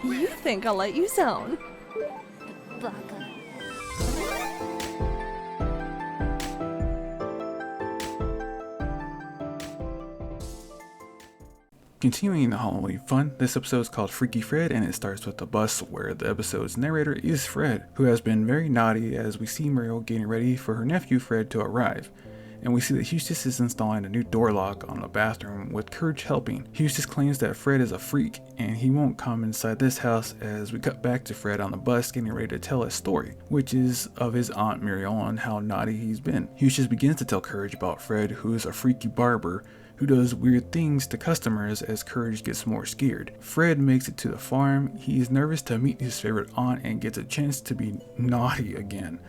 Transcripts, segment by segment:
You think I'll let you zone? Baka. Continuing the Halloween fun, this episode is called Freaky Fred, and it starts with the bus where the episode's narrator is Fred, who has been very naughty as we see Muriel getting ready for her nephew Fred to arrive. And we see that Eustace is installing a new door lock on the bathroom with Courage helping. Eustace claims that Fred is a freak and he won't come inside this house as we cut back to Fred on the bus getting ready to tell a story, which is of his aunt Muriel and how naughty he's been. Eustace begins to tell Courage about Fred, who is a freaky barber who does weird things to customers as Courage gets more scared. Fred makes it to the farm. He is nervous to meet his favorite aunt and gets a chance to be naughty again.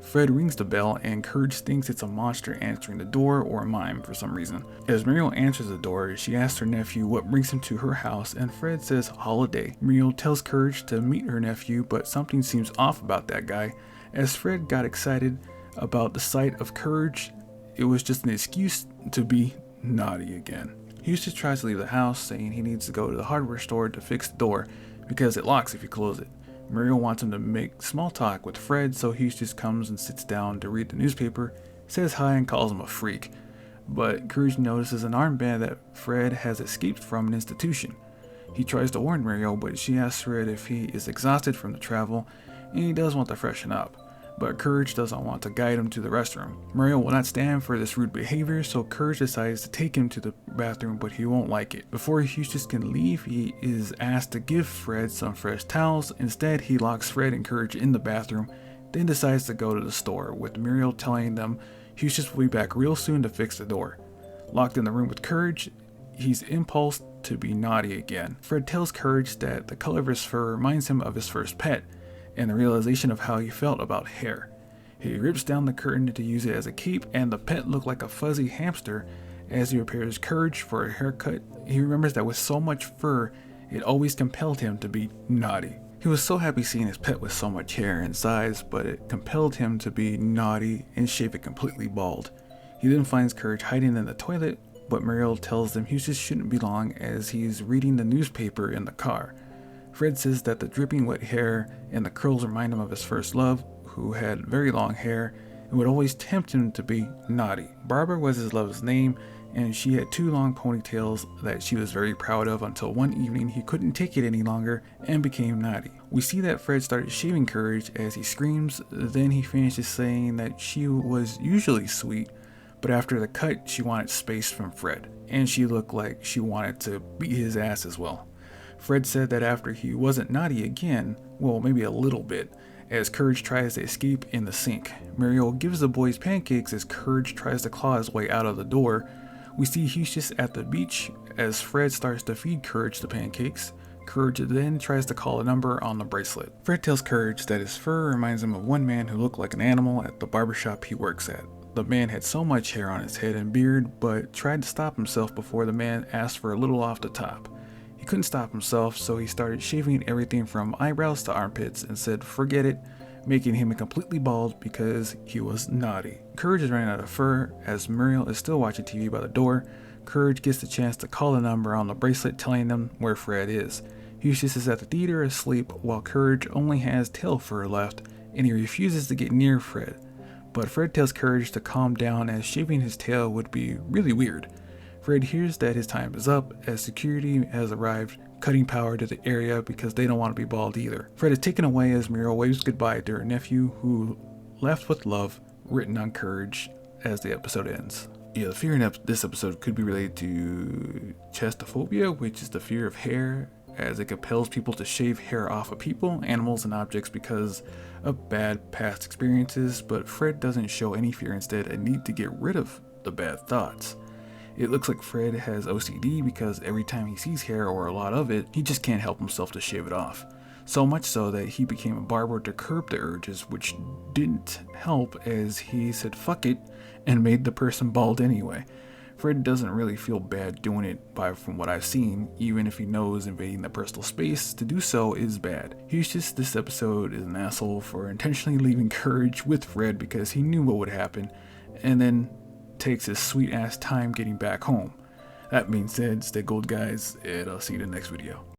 Fred rings the bell and Courage thinks it's a monster answering the door or a mime for some reason. As Muriel answers the door, she asks her nephew what brings him to her house and Fred says holiday. Muriel tells Courage to meet her nephew, but something seems off about that guy. As Fred got excited about the sight of Courage, it was just an excuse to be naughty again. Eustace tries to leave the house, saying he needs to go to the hardware store to fix the door because it locks if you close it. Muriel wants him to make small talk with Fred, so Eustace comes and sits down to read the newspaper, says hi and calls him a freak. But Courage notices an armband that Fred has escaped from an institution. He tries to warn Muriel, but she asks Fred if he is exhausted from the travel, and he does want to freshen up. But Courage doesn't want to guide him to the restroom. Muriel will not stand for this rude behavior, so Courage decides to take him to the bathroom, but he won't like it. Before Eustace can leave, he is asked to give Fred some fresh towels. Instead, he locks Fred and Courage in the bathroom, then decides to go to the store, with Muriel telling them Eustace will be back real soon to fix the door. Locked in the room with Courage, he's impulsed to be naughty again. Fred tells Courage that the color of his fur reminds him of his first pet, and the realization of how he felt about hair. He rips down the curtain to use it as a cape, and the pet looked like a fuzzy hamster. As he prepares Courage for a haircut, he remembers that with so much fur, it always compelled him to be naughty. He was so happy seeing his pet with so much hair and size, but it compelled him to be naughty and shave it completely bald. He then finds Courage hiding in the toilet, but Muriel tells them Eustace shouldn't be long as he's reading the newspaper in the car. Fred says that the dripping wet hair and the curls remind him of his first love, who had very long hair and would always tempt him to be naughty. Barbara was his love's name, and she had 2 long ponytails that she was very proud of until one evening he couldn't take it any longer and became naughty. We see that Fred started shaving Courage as he screams, then he finishes saying that she was usually sweet, but after the cut she wanted space from Fred, and she looked like she wanted to beat his ass as well. Fred said that after he wasn't naughty again, well, maybe a little bit, as Courage tries to escape in the sink. Muriel gives the boys pancakes as Courage tries to claw his way out of the door. We see Eustace at the beach as Fred starts to feed Courage the pancakes. Courage then tries to call a number on the bracelet. Fred tells Courage that his fur reminds him of one man who looked like an animal at the barbershop he works at. The man had so much hair on his head and beard, but tried to stop himself before the man asked for a little off the top. He couldn't stop himself, so he started shaving everything from eyebrows to armpits and said forget it, making him completely bald because he was naughty. Courage is running out of fur as Muriel is still watching TV by the door. Courage gets the chance to call the number on the bracelet telling them where Fred is. Eustace is at the theater asleep while Courage only has tail fur left and he refuses to get near Fred. But Fred tells Courage to calm down as shaving his tail would be really weird. Fred hears that his time is up as security has arrived, cutting power to the area because they don't want to be bald either. Fred is taken away as Muriel waves goodbye to her nephew, who left with love written on Courage as the episode ends. Yeah, the fear in this episode could be related to chestophobia, which is the fear of hair, as it compels people to shave hair off of people, animals, and objects because of bad past experiences, but Fred doesn't show any fear, instead a need to get rid of the bad thoughts. It looks like Fred has OCD because every time he sees hair or a lot of it, he just can't help himself to shave it off. So much so that he became a barber to curb the urges, which didn't help as he said fuck it and made the person bald anyway. Fred doesn't really feel bad doing it from what I've seen, even if he knows invading the personal space to do so is bad. This episode is an asshole for intentionally leaving Courage with Fred because he knew what would happen, and then takes his sweet ass time getting back home. That being said, stay gold guys, and I'll see you in the next video.